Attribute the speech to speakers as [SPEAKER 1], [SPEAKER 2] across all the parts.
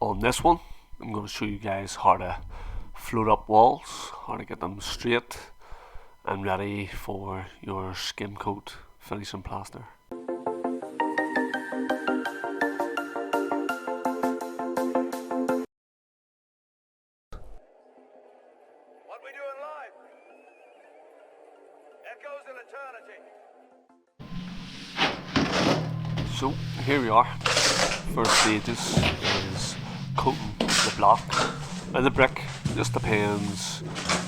[SPEAKER 1] on this one, I'm going to show you guys how to float up walls, how to get them straight and ready for your skim coat finish and plaster.
[SPEAKER 2] What we doing live? Echoes in eternity.
[SPEAKER 1] So here we are. First stages is coating the block and the brick. Just depends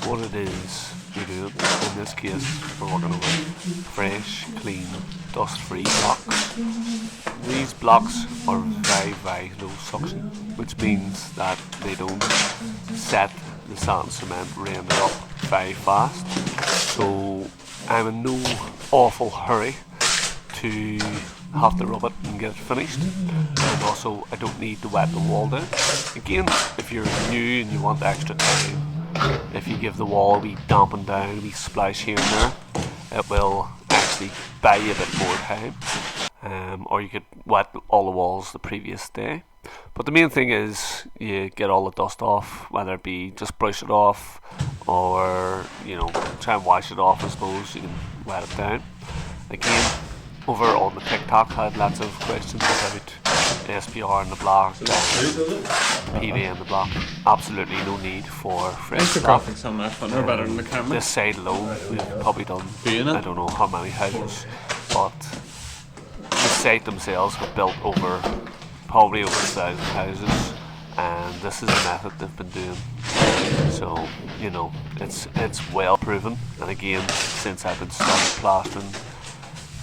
[SPEAKER 1] what it is you're doing. In this case, we're working on fresh, clean, dust-free blocks. These blocks are very low suction, which means that they don't set the sand and cement render up very fast. So I'm in no awful hurry to have to rub it and get it finished, and also I don't need to wet the wall down. Again, if you're new and you want extra time, if you give the wall a wee dampen down, a wee splash here and there, it will actually buy you a bit more time. Or you could wet all the walls the previous day. But the main thing is you get all the dust off, whether it be just brush it off or try and wash it off. I suppose you can wet it down. Again, over on the TikTok, I had lots of questions about SPR in the block, PV in the block. Absolutely no need for fresh block.
[SPEAKER 3] Better than the camera.
[SPEAKER 1] This side alone, we've probably done, I don't know how many houses, but the site themselves have built probably over 1,000 houses, and this is the method they've been doing. So, it's well proven, and again, since I've been started plastering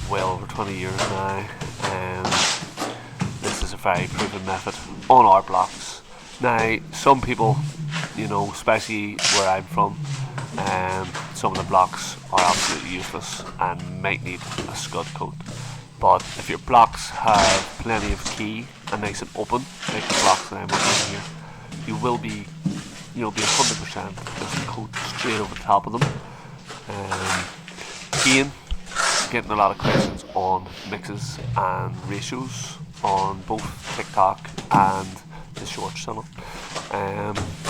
[SPEAKER 1] well over 20 years now, and this is a very proven method on our blocks. Now, some people, especially where I'm from, some of the blocks are absolutely useless and might need a scud coat. But if your blocks have plenty of key and nice and open, like the blocks that I'm working here, you'll be 100% just coat straight over the top of them. Again, getting a lot of questions on mixes and ratios on both TikTok and the Shorts channel.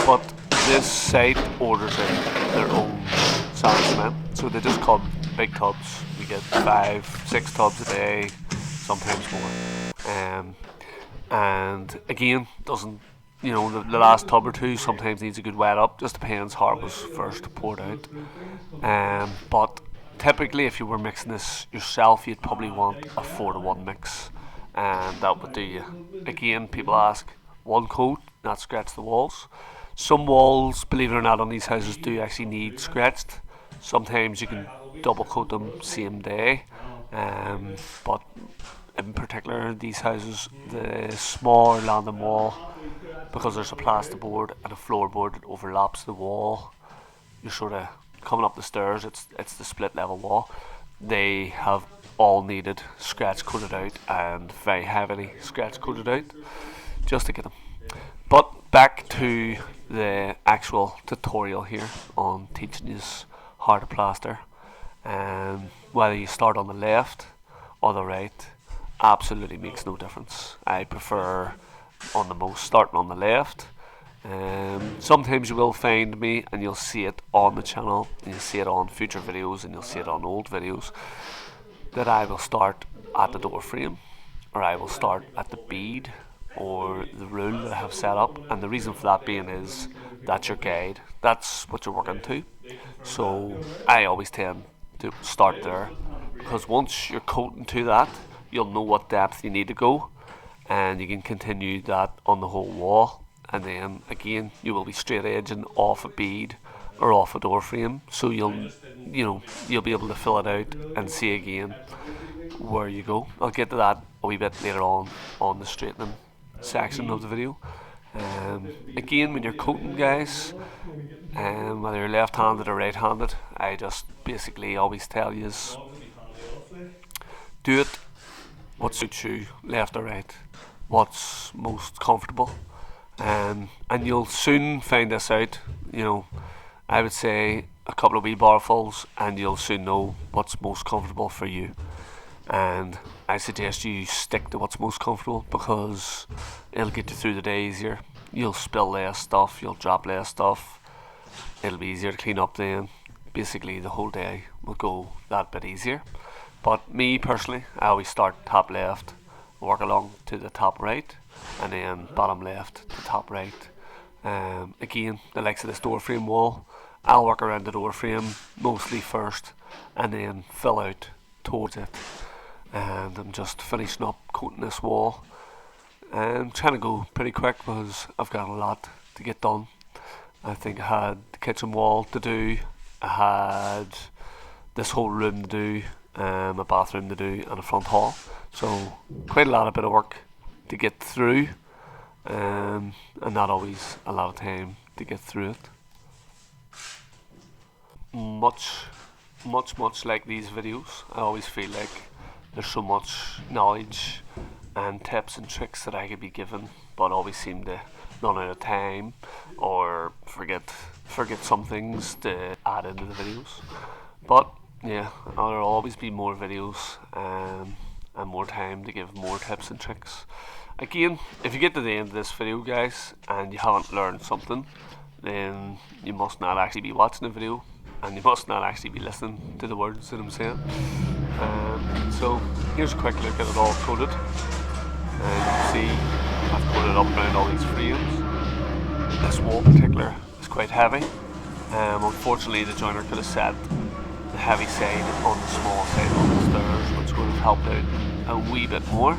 [SPEAKER 1] But this site orders in their own sand and cement, so they just come big tubs. We get 5-6 tubs a day, sometimes more. And again, doesn't the last tub or two sometimes needs a good wet up. Just depends how it was first poured out. But typically, if you were mixing this yourself, you'd probably want a 4-to-1 mix, and that would do you. Again, people ask, one coat, not scratch the walls. Some walls, believe it or not, on these houses do actually need scratched. Sometimes you can double coat them same day, but in particular, these houses, the smaller landing wall, because there's a plasterboard and a floorboard that overlaps the wall, you're sort of coming up the stairs, it's the split level wall. They have all needed scratch coated out, and very heavily scratch coated out, just to get them. But back to the actual tutorial here on teaching you how to plaster. Whether you start on the left or the right, absolutely makes no difference. I prefer starting on the left. Sometimes you will find me and you'll see it on the channel, and you'll see it on future videos, and you'll see it on old videos, that I will start at the door frame, or I will start at the bead or the rule that I have set up. And the reason for that being is that's your guide, that's what you're working to. So I always tend to start there, because once you're coating to that, you'll know what depth you need to go, and you can continue that on the whole wall. And then again, you will be straight edging off a bead or off a door frame, so you'll be able to fill it out and see again where you go. I'll get to that a wee bit later on the straightening section of the video. Again, when you're coating, guys, whether you're left-handed or right-handed, I just basically always tell you is do it what suits you, left or right, what's most comfortable. And you'll soon find this out. I would say a couple of wee barfuls and you'll soon know what's most comfortable for you. And I suggest you stick to what's most comfortable, because it'll get you through the day easier. you'll spill less stuff, you'll drop less stuff, it'll be easier to clean up then. Basically the whole day will go that bit easier. But me personally, I always start top left, work along to the top right, and then bottom left to top right. Again, the likes of this door frame wall, I'll work around the door frame mostly first and then fill out towards it. And I'm just finishing up coating this wall. I'm trying to go pretty quick because I've got a lot to get done. I think I had the kitchen wall to do, I had this whole room to do, a bathroom to do, and a front hall. So quite a lot of bit of work to get through, and not always a lot of time to get through it. Much like these videos, I always feel like there's so much knowledge and tips and tricks that I could be given, but always seem to run out of time or forget some things to add into the videos. But yeah, there'll always be more videos and more time to give more tips and tricks. Again, if you get to the end of this video, guys, and you haven't learned something, then you must not actually be watching the video, and you must not actually be listening to the words that I'm saying. So here's a quick look at it all coated, and you can see I've coated up around all these frames. This wall in particular is quite heavy. Unfortunately, the joiner could have set the heavy side on the small side on the stairs, which would have helped out a wee bit more.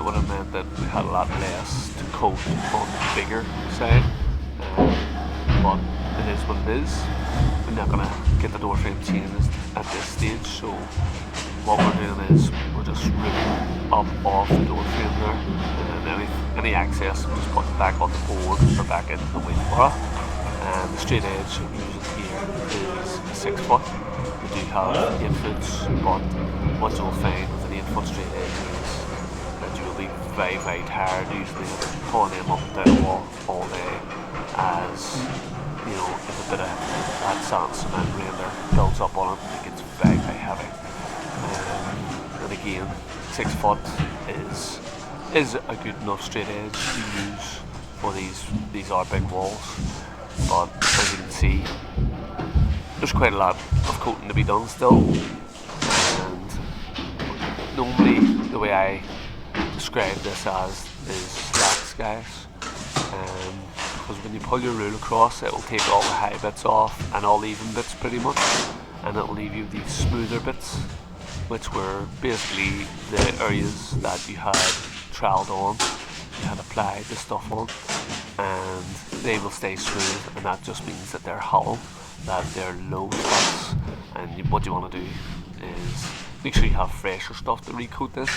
[SPEAKER 1] Would have meant that we had a lot less to coat on the bigger side. But it is what it is. We're not going to get the door frame changed at this stage, so what we're doing is we're just ripping up off the door frame there, and then any excess we'll just put it back on the board or back in the wheel bar. And the straight edge we're using here is 6 foot. We do have 8 foots, but what you'll find with an 8 foot straight edge is that you'll be very, very tired usually pulling them up and down the wall all day, as you know, if a bit of that sand cement render builds up on it, it gets very, very heavy. And again, 6 foot is a good enough straight edge to use for these are big walls. But as you can see, there's quite a lot of coating to be done still. And normally the way I describe this as is slacks, guys. Because when you pull your rule across, it will take all the high bits off and all the even bits pretty much, and it will leave you these smoother bits, which were basically the areas that you had troweled on, you had applied the stuff on, and they will stay smooth, and that just means that they're hollow, that they're low spots. And what you want to do is make sure you have fresher stuff to recoat this,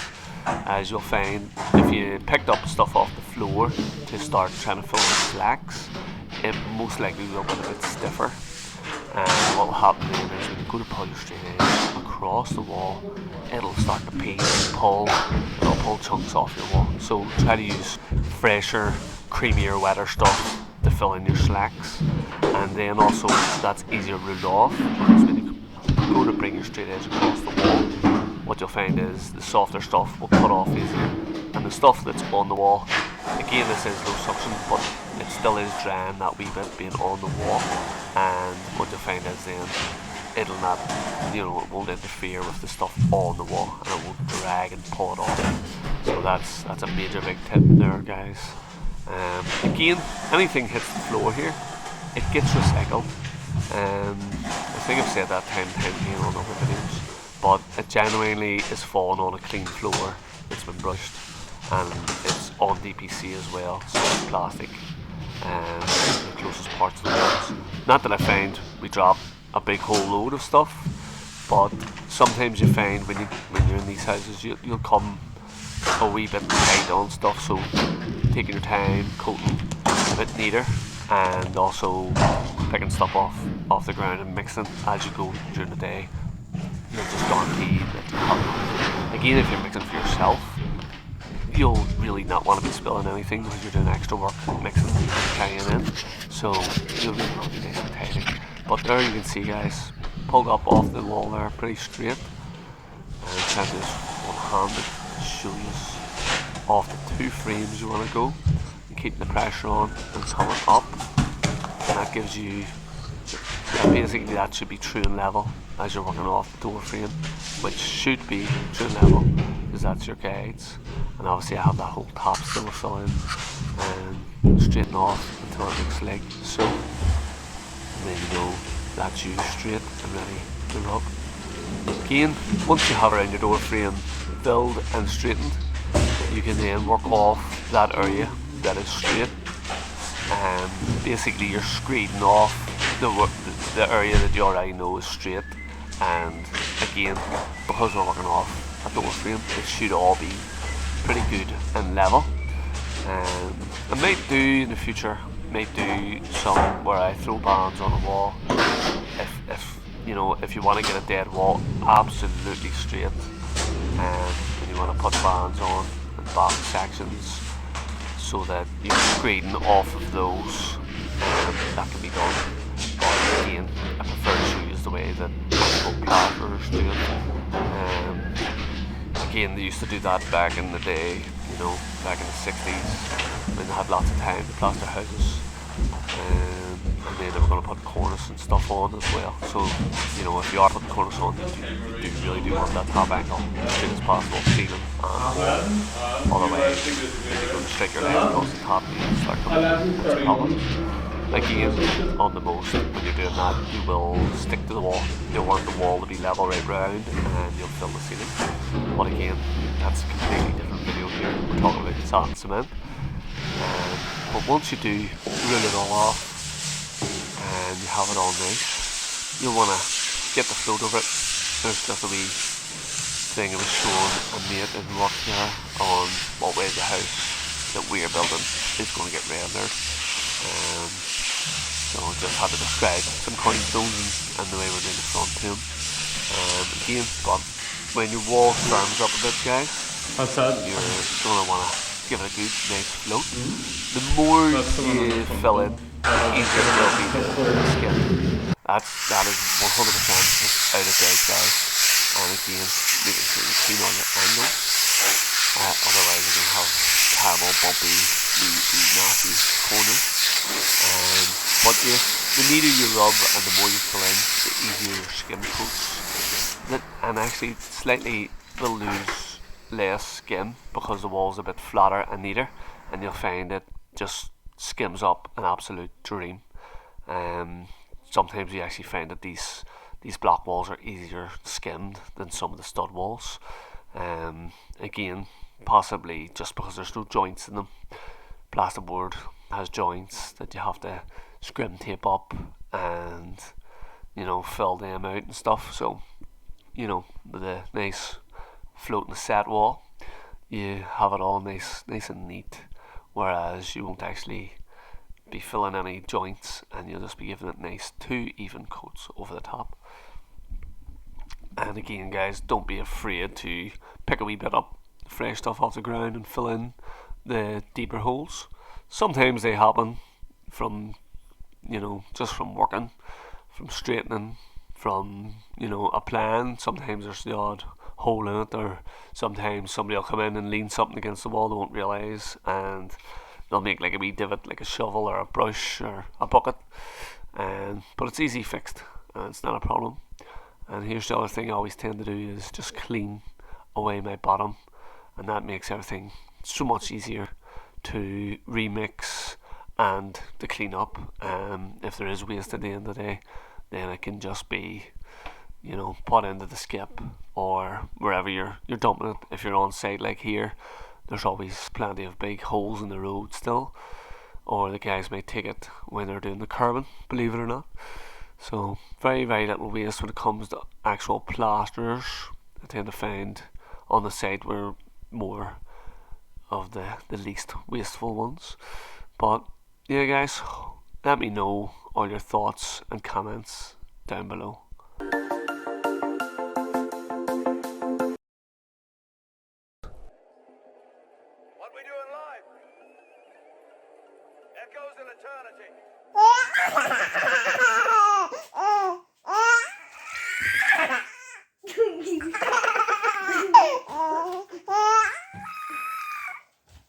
[SPEAKER 1] as you'll find if you picked up stuff off the floor to start trying to fill in slacks, it most likely will get a bit stiffer. And what will happen then is when you go to pull your straight edge across the wall, it'll start to peel and pull, it'll pull chunks off your wall. So try to use fresher, creamier, wetter stuff to fill in your slacks. And then also that's easier ruled off, because when you go to bring your straight edge across the wall, what you'll find is the softer stuff will cut off easier, and the stuff that's on the wall, again this is low suction, but it still is drying that wee bit being on the wall. And what you'll find is then it'll not, you know, it won't interfere with the stuff on the wall, and it won't drag and pull it off. So that's a major big tip there, guys. Again, anything hits the floor here, it gets recycled. I think I've said that time and time again on other videos, but it genuinely is falling on a clean floor that's been brushed, and it's on DPC as well, so it's plastic and the closest parts of the walls. Not that I find we drop a big whole load of stuff, but sometimes you find when you're in these houses you'll come a wee bit tight on stuff, so taking your time, coating a bit neater, and also picking stuff off the ground and mixing as you go during the day. You'll just guarantee that you have, again, if you're mixing for yourself, you'll really not want to be spilling anything because you're doing extra work mixing and carrying in, so you'll be nice and tidy. But there you can see, guys, pulled up off the wall there pretty straight, and trying to just one-handed show you off the 2 frames you want to go. You keeping the pressure on and coming up, and that gives you, basically that should be true and level as you're working off the door frame, which should be true and level because that's your guides. And obviously I have that whole top still to fill in and straighten off until it looks like so, and then you know that's you straight and ready to rub. Again, once you have around your door frame filled and straightened, you can then work off that area that is straight, and basically you're screeding off the area that you already know is straight. And again, because we're working off a door frame, it should all be pretty good and level. I might do in the future, might do some where I throw bands on a wall if you know, if you want to get a dead wall absolutely straight, and you want to put bands on in back sections so that you're screeding off of those, that can be done. But again, I prefer to use the way that actual plasterers do it. Again, they used to do that back in the day, you know, back in the 60s when they had lots of time to plaster houses. And then they were going to put cornice and stuff on as well. So, you know, if you are putting cornice on, you really do want that top angle as soon as possible, ceiling and wall. Otherwise, if you go to strike your leg across the top, you start coming into problems. Again, on the most, when you're doing that, you will stick to the wall. You'll want the wall to be level right round, and you'll fill the ceiling. But again, that's a completely different video here. We're talking about sand and cement. But once you do rule it all off and you have it all nice, you'll want to get the float over it. There's just a wee thing I was showing a mate in work here on what way the house that we're building is going to get rendered. So I just had to describe some cornerstones and the way we're doing the front to them. Again, but when your wall firms up a bit, guys, you're going to want to give it a good, nice float. The more you fill in, the easier it will be to skin. That is 100% just out of date, guys. And again, making sure you clean all your angles. Otherwise, you're going to have terrible, bumpy, nasty corners. But yes, the neater you rub and the more you fill in, the easier your skim coats. And actually, slightly will lose less skim because the wall's a bit flatter and neater, and you'll find it just skims up an absolute dream. Sometimes you actually find that these block walls are easier skimmed than some of the stud walls. Again, possibly just because there's no joints in them. Plasterboard has joints that you have to scrim tape up and, you know, fill them out and stuff. So, you know, with a nice floating set wall, you have it all nice and neat, whereas you won't actually be filling any joints, and you'll just be giving it nice 2 even coats over the top. And again, guys, don't be afraid to pick a wee bit up fresh stuff off the ground and fill in the deeper holes. Sometimes they happen from, you know, just from working, from straightening, from, you know, a plan. Sometimes there's the odd hole in it, or sometimes somebody will come in and lean something against the wall they won't realise, and they'll make like a wee divot, like a shovel or a brush or a bucket. But it's easy fixed, and it's not a problem. And here's the other thing I always tend to do is just clean away my bottom, and that makes everything so much easier to remix and to clean up. If there is waste at the end of the day, then it can just be, you know, put into the skip or wherever you're dumping it. If you're on site like here, there's always plenty of big holes in the road still, or the guys might take it when they're doing the curbing, believe it or not. So very, very little waste when it comes to actual plasterers. I tend to find on the site we're more of the least wasteful ones. But yeah, guys, let me know all your thoughts and comments down below.
[SPEAKER 2] What we doing live? Echoes in eternity.